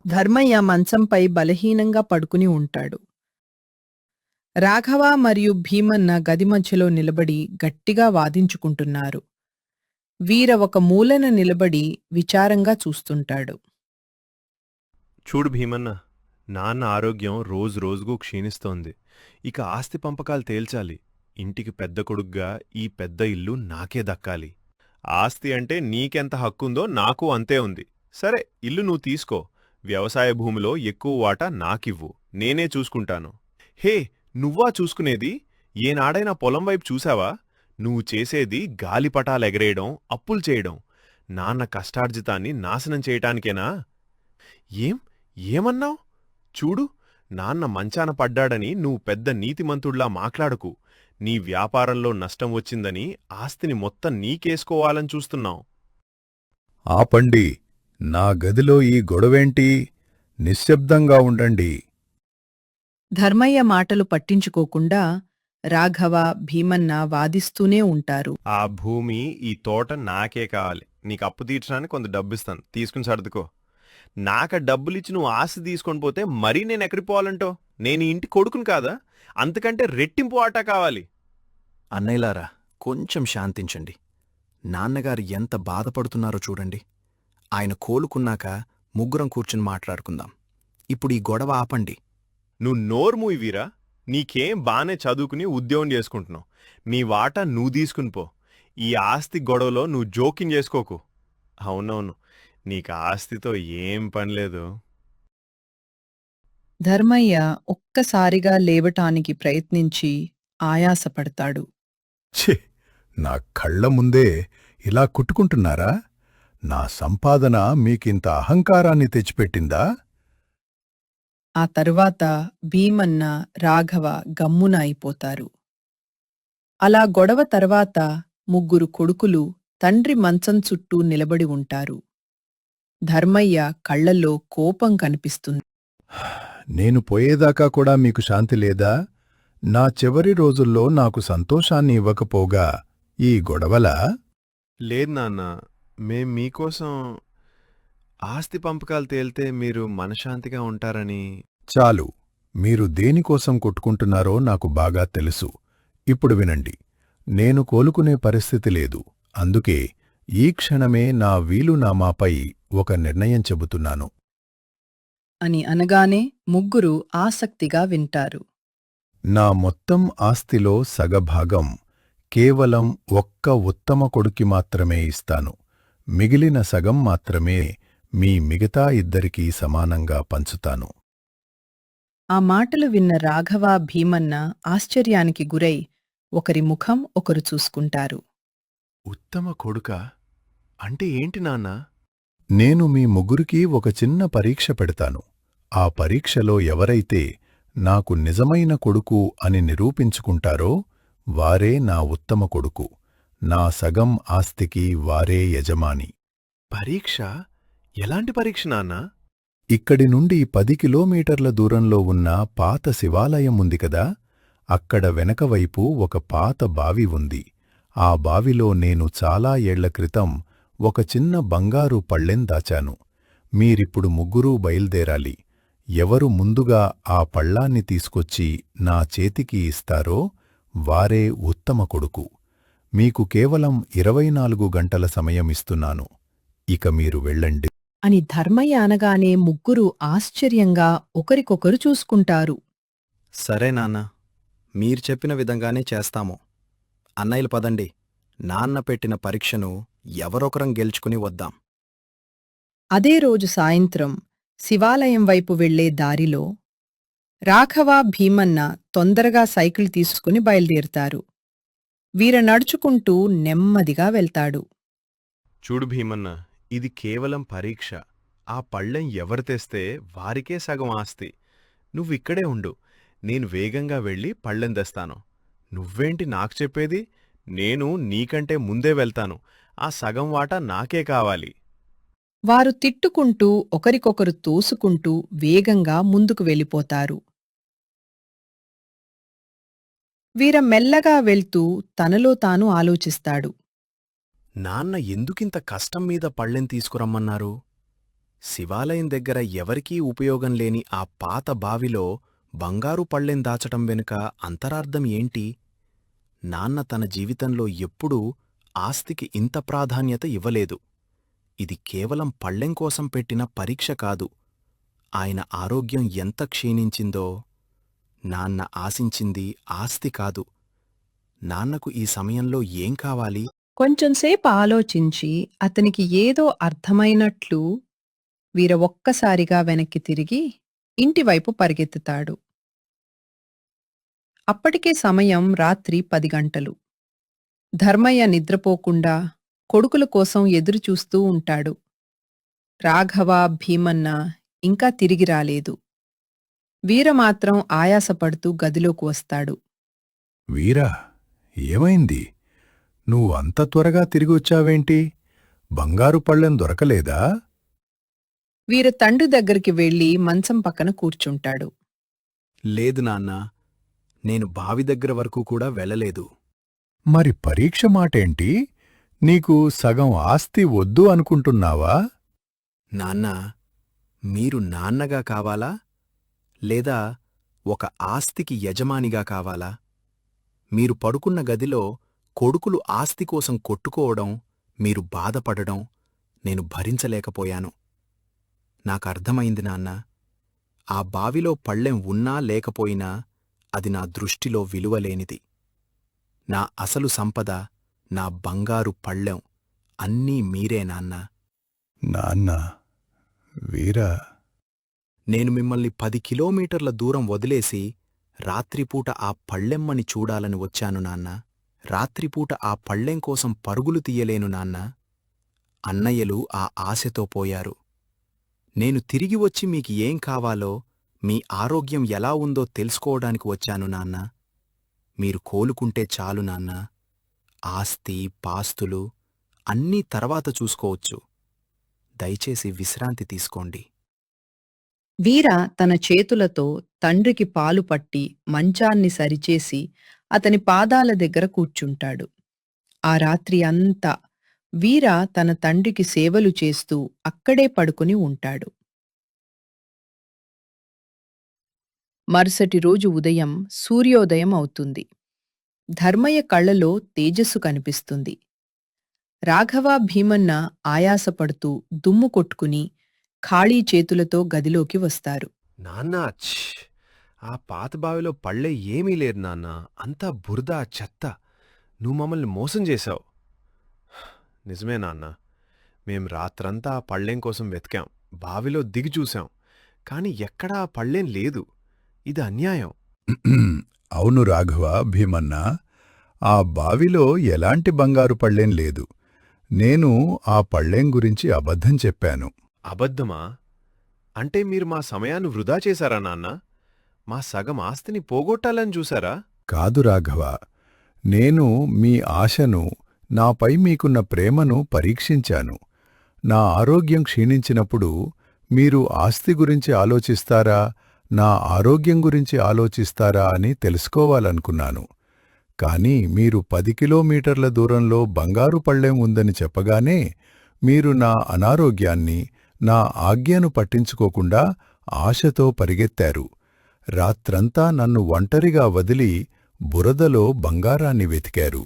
ధర్మయ్య మంచంపై బలహీనంగా పడుకుని ఉంటాడు. రాఘవ మరియు భీమన్న గది మధ్యలో నిలబడి గట్టిగా వాదించుకుంటున్నారు. వీర ఒక మూలన నిలబడి విచారంగా చూస్తుంటాడు. చూడు భీమన్న, నాన్న ఆరోగ్యం రోజురోజుకు క్షీణిస్తోంది. ఇక ఆస్తి పంపకాలు తేల్చాలి. ఇంటికి పెద్ద కొడుగ్గా ఈ పెద్ద ఇల్లు నాకే దక్కాలి. ఆస్తి అంటే నీకెంత హక్కుందో నాకూ అంతే ఉంది. సరే, ఇల్లు నువ్వు తీసుకో. వ్యవసాయ భూమిలో ఎక్కువ వాటా నాకివ్వు, నేనే చూసుకుంటాను. హే, నువ్వా చూసుకునేది? ఏనాడైనా పొలం వైపు చూశావా? నువ్వు చేసేది గాలిపటాలెగరేయడం, అప్పులు చేయడం. నాన్న కష్టార్జితాన్ని నాశనం చేయటానికేనా? ఏం ఏమన్నావ్? చూడు, నాన్న మంచాన పడ్డాడని నువ్వు పెద్ద నీతిమంతుడ్లా మాట్లాడకు. నీ వ్యాపారంలో నష్టం వచ్చిందని ఆస్తిని మొత్తం నీకేసుకోవాలని చూస్తున్నావు. ఆపండి. నా గదిలో ఈ గొడవేంటి? నిశ్శబ్దంగా ఉండండి. ధర్మయ్య మాటలు పట్టించుకోకుండా రాఘవ, భీమన్న వాదిస్తూనే ఉంటారు. ఆ భూమి, ఈ తోట నాకే కావాలి. నీకు అప్పు తీర్చడానికి కొంత డబ్బిస్తాను, తీసుకుని సర్దుకో. నాక డబ్బులిచ్చి నువ్వు ఆస్తి తీసుకొని పోతే మరీ నేనెక్కడికి పోవాలంటో? నేను ఈ ఇంటి కొడుకును కాదా? అంతకంటే రెట్టింపు ఆటా కావాలి. అన్నయ్యలారా, కొంచెం శాంతించండి. నాన్నగారు ఎంత బాధపడుతున్నారో చూడండి. ఆయన కోలుకున్నాక ముగ్గురం కూర్చుని మాట్లాడుకుందాం. ఇప్పుడు ఈ గొడవ ఆపండి. నువ్వు నోర్మూయి వీరా. నీకేం బానే చదువుకుని ఉద్యోగం చేసుకుంటున్నావు. నీ వాటా నువ్వు తీసుకుని పో. ఈ ఆస్తి గొడవలో నువ్వు జోక్యం చేసుకోకు. అవునవును, నీకు ఆస్తితో ఏం పనిలేదు. ధర్మయ్య ఒక్కసారిగా లేవటానికి ప్రయత్నించి ఆయాసపడతాడు. ఛీ! నా కళ్ల ముందే ఇలా కుట్టుకుంటున్నారా? నా సంపాదన మీకింత అహంకారాన్ని తెచ్చిపెట్టిందా? ఆ తరువాత భీమన్న, రాఘవ గమ్మున అయిపోతారు. అలా గొడవ తర్వాత ముగ్గురు కొడుకులు తండ్రి మంచం చుట్టూ నిలబడి ఉంటారు. ధర్మయ్య కళ్లల్లో కోపం కనిపిస్తుంది. నేను పోయేదాకా కూడా మీకు శాంతి లేదా? నా చివరి రోజుల్లో నాకు సంతోషాన్ని ఇవ్వకపోగా ఈ గొడవలా? లేదు నాన్న, మేం మీకోసం ఆస్తి పంపకాలు తేలితే మీరు మనశ్శాంతిగా ఉంటారని. చాలు. మీరు దేనికోసం కొట్టుకుంటున్నారో నాకు బాగా తెలుసు. ఇప్పుడు వినండి. నేను కోలుకునే పరిస్థితి లేదు. అందుకే ఈ క్షణమే నా వీలునామాపై ఒక నిర్ణయం చెబుతున్నాను. అని అనగానే ముగ్గురు ఆసక్తిగా వింటారు. నా మొత్తం ఆస్తిలో సగభాగం కేవలం ఒక్క ఉత్తమ కొడుక్కి మాత్రమే ఇస్తాను. మిగిలిన సగం మాత్రమే మీ మిగతా ఇద్దరికీ సమానంగా పంచుతాను. ఆ మాటలు విన్న రాఘవ, భీమన్న ఆశ్చర్యానికి గురై ఒకరి ముఖం ఒకరు చూసుకుంటారు. ఉత్తమ కొడుకా అంటే ఏంటి నాన్నా? నేను మీ ముగ్గురికీ ఒక చిన్న పరీక్ష పెడతాను. ఆ పరీక్షలో ఎవరైతే నాకు నిజమైన కొడుకు అని నిరూపించుకుంటారో వారే నా ఉత్తమ కొడుకు. నా సగం ఆస్తికి వారే యజమాని. పరీక్ష? ఎలాంటి పరీక్ష నాన్నా? ఇక్కడి నుండి 10 కిలోమీటర్ల దూరంలో ఉన్న పాత శివాలయం ఉంది కదా, అక్కడ వెనకవైపు ఒక పాత బావి ఉంది. ఆ బావిలో నేను చాలా ఏళ్ల క్రితం ఒక చిన్న బంగారు పళ్ళెం దాచాను. మీరిప్పుడు ముగ్గురూ బయల్దేరాలి. ఎవరు ముందుగా ఆ పళ్ళాన్ని తీసుకొచ్చి నా చేతికి ఇస్తారో వారే ఉత్తమ కొడుకు. మీకు కేవలం 24 గంటల సమయమిస్తున్నాను. ఇక మీరు వెళ్ళండి. అని ధర్మయ్య అనగానే ముగ్గురు ఆశ్చర్యంగా ఒకరికొకరు చూసుకుంటారు. సరే నాన్న, మీరు చెప్పిన విధంగానే చేస్తాము. అన్నయ్యలు పదండి. నాన్న పెట్టిన పరీక్షను ఎవరొకరం గెలుచుకుని వద్దాం. అదే రోజు సాయంత్రం శివాలయం వైపు వెళ్లే దారిలో రాఘవ, భీమన్న తొందరగా సైకిల్ తీసుకుని బయలుదేరుతారు. వీర నడుచుకుంటూ నెమ్మదిగా వెళ్తాడు. చూడు భీమన్న, ఇది కేవలం పరీక్ష. ఆ పళ్ళెం ఎవరు తెస్తే వారికే సగం ఆస్తి. నువ్విక్కడే ఉండు. నేను వేగంగా వెళ్ళి పళ్ళెం తెస్తాను. నువ్వేంటి నాకు చెప్పేది? నేను నీకంటే ముందే వెళ్తాను. ఆ సగం వాటా నాకే కావాలి. వారు తిట్టుకుంటూ ఒకరికొకరు తోసుకుంటూ వేగంగా ముందుకు వెళ్ళిపోతారు. వీర మెల్లగా వెళ్తూ తనలో తాను ఆలోచిస్తాడు. నాన్న ఎందుకింత కష్టం మీద పళ్ళెం తీసుకురమ్మన్నారు? శివాలయం దగ్గర ఎవరికీ ఉపయోగం లేని ఆ పాత బావిలో బంగారు పళ్ళెం దాచటం వెనుక అంతరార్థం ఏంటి? నాన్న తన జీవితంలో ఎప్పుడూ ఆస్తికి ఇంత ప్రాధాన్యత ఇవ్వలేదు. ఇది కేవలం పళ్ళెం కోసం పెట్టిన పరీక్ష కాదు. ఆయన ఆరోగ్యం ఎంత క్షీణించిందో. నాన్న ఆశించింది ఆస్తి కాదు. నాన్నకు ఈ సమయంలో ఏం కావాలి? కొంచెంసేపు ఆలోచించి అతనికి ఏదో అర్థమైనట్లు వీర ఒక్కసారిగా వెనక్కి తిరిగి ఇంటివైపు పరిగెత్తుతాడు. అప్పటికే సమయం రాత్రి 10 గంటలు. ధర్మయ్య నిద్రపోకుండా కొడుకుల కోసం ఎదురుచూస్తూ ఉంటాడు. రాఘవ, భీమన్న ఇంకా తిరిగి రాలేదు. వీర మాత్రం ఆయాసపడుతూ గదిలోకి వస్తాడు. వీరా, ఏమైంది? నువ్వు అంత త్వరగా తిరిగొచ్చావేంటి? బంగారు పళ్ళెం దొరకలేదా? వీర తండ్రి దగ్గరికి వెళ్లి మంచం పక్కన కూర్చుంటాడు. లేదు నాన్నా, నేను బావి దగ్గర వరకు కూడా వెళ్ళలేదు. మరి పరీక్ష మాటేంటి? నీకు సగం ఆస్తి వద్దు అనుకుంటున్నావా? నాన్నా, మీరు నాన్నగా కావాలా? లేదా ఒక ఆస్తికి యజమానిగా కావాలా? మీరు పడుకున్న గదిలో కొడుకులు ఆస్తి కోసం కొట్టుకోవడం, మీరు బాధపడడం నేను భరించలేకపోయాను. నాకర్థమైంది నాన్నా. ఆ బావిలో పళ్ళెం ఉన్నా లేకపోయినా అది నా దృష్టిలో విలువలేనిది. నా అసలు సంపద, నా బంగారు పళ్ళెం అన్నీ మీరే నాన్నా. నాన్నా, వీరా, నేను మిమ్మల్ని 10 కిలోమీటర్ల దూరం వదిలేసి రాత్రిపూట ఆ పళ్ళెమ్మని చూడాలని వచ్చాను నాన్నా. రాత్రిపూట ఆ పళ్ళెం కోసం పరుగులు తీయలేను నాన్నా. అన్నయ్యలు ఆ ఆశతో పోయారు. నేను తిరిగి వచ్చి మీకు ఏం కావాలో, మీ ఆరోగ్యం ఎలా ఉందో తెలుసుకోవడానికి వచ్చాను నాన్నా. మీరు కోలుకుంటే చాలు నాన్నా. ఆస్తి, పాస్తులు అన్నీ తర్వాత చూసుకోవచ్చు. దయచేసి విశ్రాంతి తీసుకోండి. వీర తన చేతులతో తండ్రికి పాలు పట్టి మంచాన్ని సరిచేసి అతని పాదాల దగ్గర కూర్చుంటాడు. ఆ రాత్రి అంతా వీర తన తండ్రికి సేవలు చేస్తూ అక్కడే పడుకుని ఉంటాడు. మరుసటి రోజు ఉదయం సూర్యోదయం అవుతుంది. ధర్మయ్య కళ్ళలో తేజస్సు కనిపిస్తుంది. రాఘవ, భీమన్న ఆయాసపడుతూ దుమ్ము కొట్టుకుని ఖాళీ చేతులతో గదిలోకి వస్తారు. నాన్నా, ఆ పాత బావిలో పళ్ళే ఏమీ లేరు నాన్నా. అంతా బురద, చెత్త. నువ్వు మమ్మల్ని మోసం చేశావు. నిజమే నాన్నా. మేం రాత్రంతా ఆ పళ్ళెం కోసం వెతికాం. బావిలో దిగి చూశాం. కాని ఎక్కడా ఆ పళ్ళెం లేదు. ఇది అన్యాయం. అవును రాఘవ, భీమన్నా, ఆ బావిలో ఎలాంటి బంగారు పళ్ళెం లేదు. నేను ఆ పళ్ళెం గురించి అబద్ధం చెప్పాను. అబద్ధమా? అంటే మీరు మా సమయాన్ని వృధా చేశారా నాన్నా? మా సగం ఆస్తిని పోగొట్టాలని చూశారా? కాదు రాఘవ, నేను మీ ఆశను, నాపై మీకున్న ప్రేమను పరీక్షించాను. నా ఆరోగ్యం క్షీణించినప్పుడు మీరు ఆస్తి గురించి ఆలోచిస్తారా, నా ఆరోగ్యం గురించి ఆలోచిస్తారా అని తెలుసుకోవాలనుకున్నాను. కాని మీరు 10 కిలోమీటర్ల దూరంలో బంగారు పళ్ళెం ఉందని చెప్పగానే మీరు నా అనారోగ్యాన్ని, నా ఆజ్ఞను పట్టించుకోకుండా ఆశతో పరిగెత్తారు. రాత్రంతా నన్ను ఒంటరిగా వదిలి బురదలో బంగారాన్ని వెతికారు.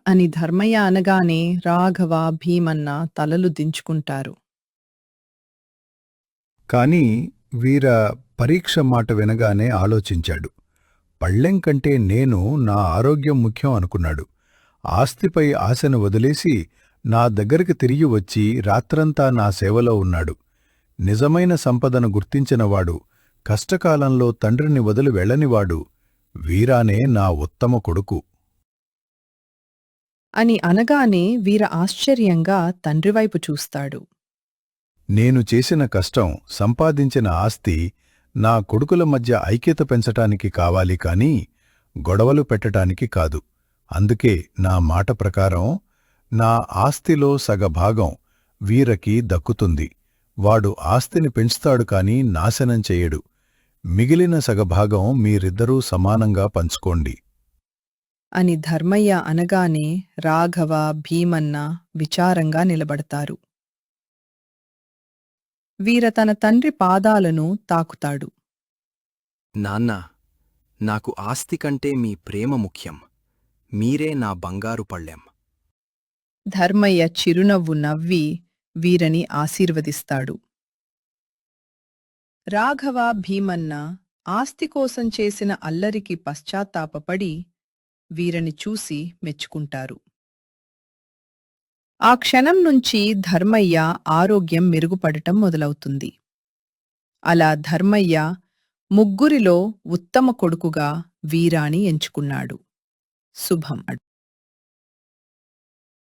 అని ధర్మయ్య అనగానే రాఘవ, భీమన్న తలలు దించుకుంటారు. కాని వీర పరీక్ష మాట వినగానే ఆలోచించాడు. పళ్ళెం కంటే నేను నా ఆరోగ్యం ముఖ్యం అనుకున్నాడు. ఆస్తిపై ఆశను వదిలేసి నా దగ్గరికి తిరిగి వచ్చి రాత్రంతా నా సేవలో ఉన్నాడు. నిజమైన సంపదను గుర్తించినవాడు, కష్టకాలంలో తండ్రిని వదిలి వెళ్ళనివాడు వీరానే నా ఉత్తమ కొడుకు. అని అనగానే వీర ఆశ్చర్యంగా తండ్రివైపు చూస్తాడు. నేను చేసిన కష్టం, సంపాదించిన ఆస్తి నా కొడుకుల మధ్య ఐక్యత పెంచటానికి కావాలి కాని గొడవలు పెట్టటానికి కాదు. అందుకే నా మాట ప్రకారం నా ఆస్తిలో సగభాగం వీరకి దక్కుతుంది. వాడు ఆస్తిని పెంచుతాడు కాని నాశనం చెయ్యడు. మిగిలిన సగభాగం మీరిద్దరూ సమానంగా పంచుకోండి. అని ధర్మయ్య అనగానే రాఘవ, భీమన్న విచారంగా నిలబడతారు. వీర తన తండ్రి పాదాలను తాకుతాడు. నాన్నా, నాకు ఆస్తి కంటే మీ ప్రేమ ముఖ్యం. మీరే నా బంగారు పళ్ళెం. ధర్మయ్య చిరునవ్వు నవ్వి వీరని ఆశీర్వదిస్తాడు. రాఘవ, భీమన్న ఆస్తి కోసం చేసిన అల్లరికి పశ్చాత్తాపపడి వీరని చూసి మెచ్చుకుంటారు. ఆ క్షణం నుంచి ధర్మయ్య ఆరోగ్యం మెరుగుపడటం మొదలవుతుంది. అలా ధర్మయ్య ముగ్గురిలో ఉత్తమ కొడుకుగా వీరాని ఎంచుకున్నాడు. శుభం.